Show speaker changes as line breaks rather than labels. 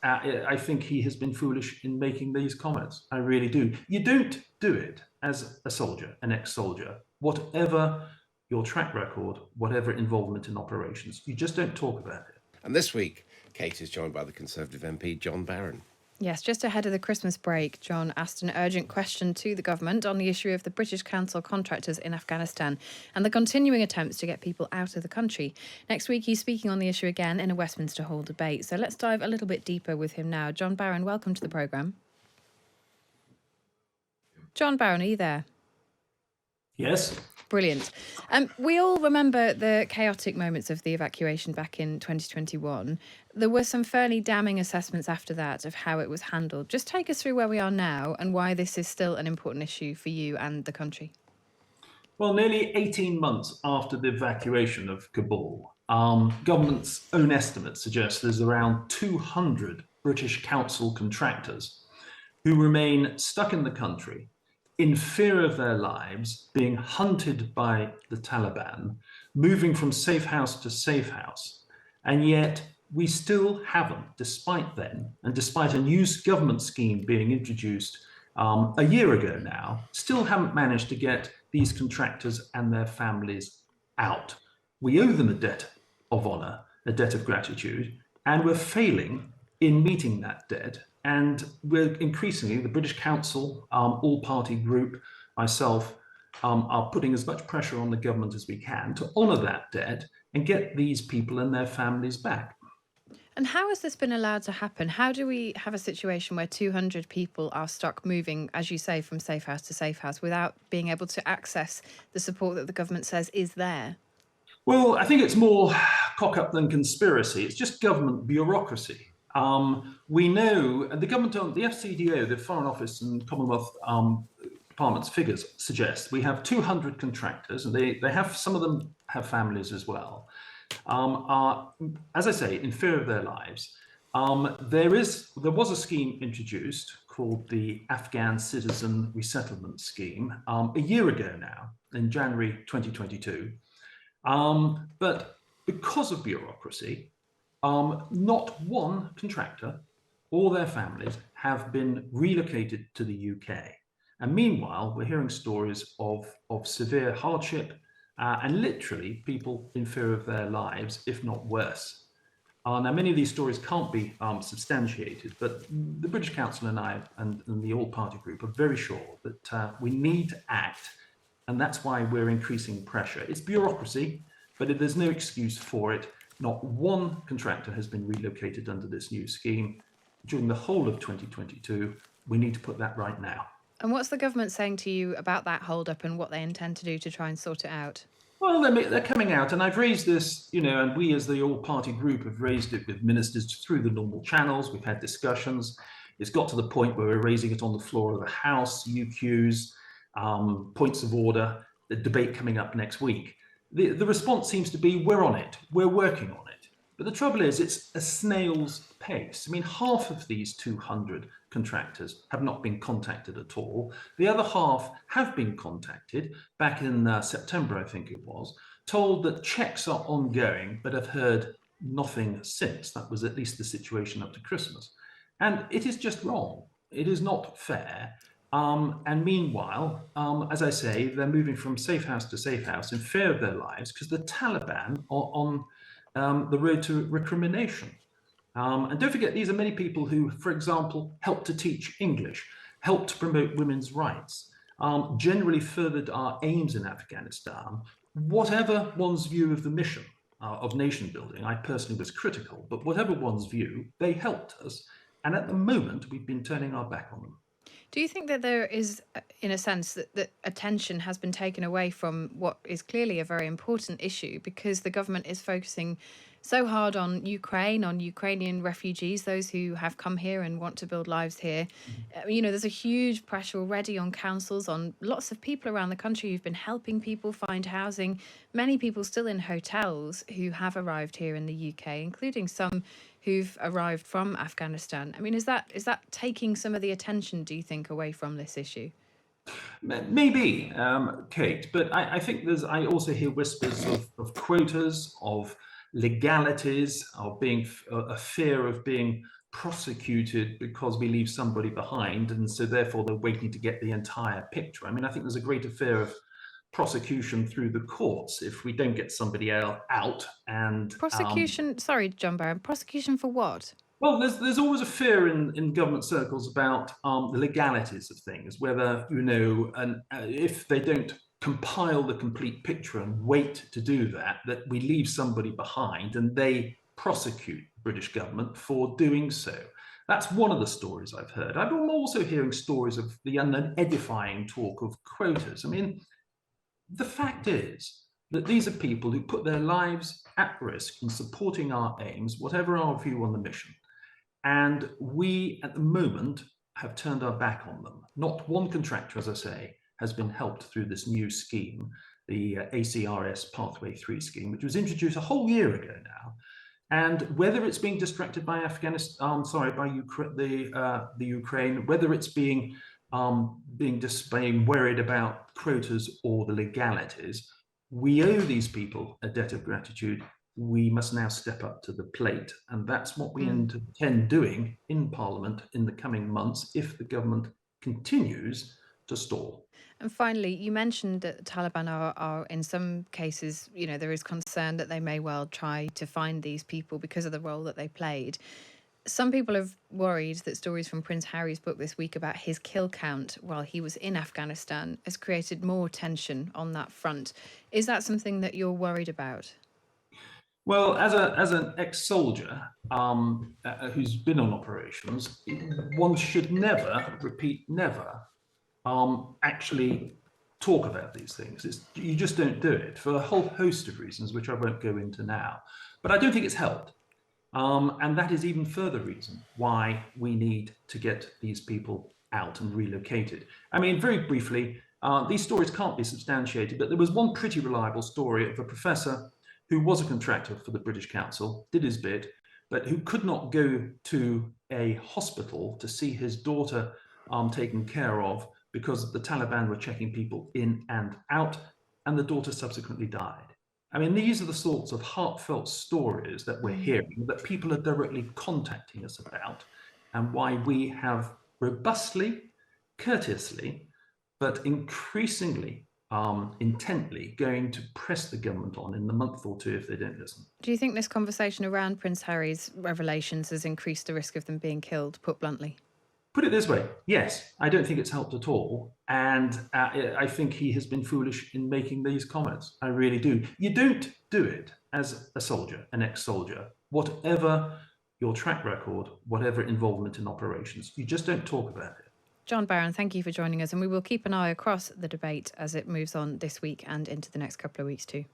I think he has been foolish in making these comments. I really do. You don't do it as a soldier, an ex-soldier, whatever your track record, whatever involvement in operations. You just don't talk about it.
And this week, Kate is joined by the Conservative MP, John Barron.
Yes, just ahead of the Christmas break, John asked an urgent question to the government on the issue of the British Council contractors in Afghanistan and the continuing attempts to get people out of the country. Next week, he's speaking on the issue again in a Westminster Hall debate. So let's dive a little bit deeper with him now. John Barron, welcome to the programme. John Barron, are you there?
Yes.
Brilliant. We all remember the chaotic moments of the evacuation back in 2021. There were some fairly damning assessments after that of how it was handled. Just take us through where we are now and why this is still an important issue for you and the country.
Well, nearly 18 months after the evacuation of Kabul, government's own estimates suggest there's around 200 British Council contractors who remain stuck in the country in fear of their lives, being hunted by the Taliban, moving from safe house to safe house. And yet we still haven't, despite then, and despite a new government scheme being introduced a year ago now, still haven't managed to get these contractors and their families out. We owe them a debt of honour, a debt of gratitude, and we're failing in meeting that debt. And we're increasingly, the British Council, all-party group, myself, are putting as much pressure on the government as we can to honour that debt and get these people and their families back.
And how has this been allowed to happen? How do we have a situation where 200 people are stuck moving, as you say, from safe house to safe house without being able to access the support that the government says is there?
Well, I think it's more cock-up than conspiracy. It's just government bureaucracy. We know the government, the FCDO, the Foreign Office and Commonwealth Department's figures suggest we have 200 contractors, and they have, some of them have families as well, are, as I say, in fear of their lives. There was a scheme introduced called the Afghan Citizen Resettlement Scheme a year ago now, in January 2022. But because of bureaucracy, not one contractor or their families have been relocated to the UK. And meanwhile, we're hearing stories of severe hardship and literally people in fear of their lives, if not worse. Now, many of these stories can't be substantiated, but the British Council and I and the all-party group are very sure that we need to act, and that's why we're increasing pressure. It's bureaucracy, but there's no excuse for it. Not one contractor has been relocated under this new scheme during the whole of 2022. We need to put that right now.
And what's the government saying to you about that hold-up and what they intend to do to try and sort it out?
Well, they're coming out, and I've raised this, and we as the all-party group have raised it with ministers through the normal channels. We've had discussions. It's got to the point where we're raising it on the floor of the House, UQs, points of order, the debate coming up next week. The response seems to be, we're on it, we're working on it. But the trouble is, it's a snail's pace. I mean, half of these 200 contractors have not been contacted at all. The other half have been contacted back in September, I think it was, told that checks are ongoing, but have heard nothing since. That was at least the situation up to Christmas. And it is just wrong. It is not fair. And meanwhile, as I say, they're moving from safe house to safe house in fear of their lives because the Taliban are on the road to recrimination. And don't forget, these are many people who, for example, helped to teach English, helped to promote women's rights, generally furthered our aims in Afghanistan. Whatever one's view of the mission of nation building, I personally was critical, but whatever one's view, they helped us. And at the moment, we've been turning our back on them.
Do you think that there is, in a sense, that attention has been taken away from what is clearly a very important issue because the government is focusing so hard on Ukraine, on Ukrainian refugees, those who have come here and want to build lives here? There's a huge pressure already on councils, on lots of people around the country who've been helping people find housing, many people still in hotels who have arrived here in the UK, including some who've arrived from Afghanistan. I mean, is that taking some of the attention, do you think, away from this issue?
Maybe, Kate, but I think I also hear whispers of quotas, of legalities, of being a fear of being prosecuted because we leave somebody behind, and so therefore they're waiting to get the entire picture. I mean, I think there's a greater fear of prosecution through the courts if we don't get somebody out. And
Prosecution, sorry, John Barron, prosecution for what?
well, there's always a fear in government circles about the legalities of things, whether, if they don't compile the complete picture and wait to do that, that we leave somebody behind and they prosecute the British government for doing so. That's one of the stories I've heard. I'm also hearing stories of the unedifying talk of quotas. I mean, the fact is that these are people who put their lives at risk in supporting our aims, whatever our view on the mission. And we, at the moment, have turned our back on them. Not one contractor, as I say, has been helped through this new scheme, the ACRS Pathway 3 scheme, which was introduced a whole year ago now. And whether it's being distracted by Afghanistan, the Ukraine, whether it's being worried about quotas or the legalities, we owe these people a debt of gratitude. We must now step up to the plate. And that's what we intend doing in Parliament in the coming months if the government continues to stall.
And finally, you mentioned that the Taliban are in some cases, there is concern that they may well try to find these people because of the role that they played. Some people have worried that stories from Prince Harry's book this week about his kill count while he was in Afghanistan has created more tension on that front. Is that something that you're worried about?
Well, as an ex-soldier who's been on operations, one should never, actually talk about these things. You just don't do it for a whole host of reasons, which I won't go into now. But I don't think it's helped. And that is even further reason why we need to get these people out and relocated. I mean, very briefly, these stories can't be substantiated, but there was one pretty reliable story of a professor who was a contractor for the British Council, did his bit, but who could not go to a hospital to see his daughter taken care of because the Taliban were checking people in and out, and the daughter subsequently died. I mean, these are the sorts of heartfelt stories that we're hearing, that people are directly contacting us about, and why we have robustly, courteously, but increasingly intently going to press the government on in the month or two if they don't listen.
Do you think this conversation around Prince Harry's revelations has increased the risk of them being killed, put bluntly?
Put it this way, yes, I don't think it's helped at all. And I think he has been foolish in making these comments. I really do. You don't do it as a soldier, an ex-soldier, whatever your track record, whatever involvement in operations. You just don't talk about it.
John Barron, thank you for joining us. And we will keep an eye across the debate as it moves on this week and into the next couple of weeks too.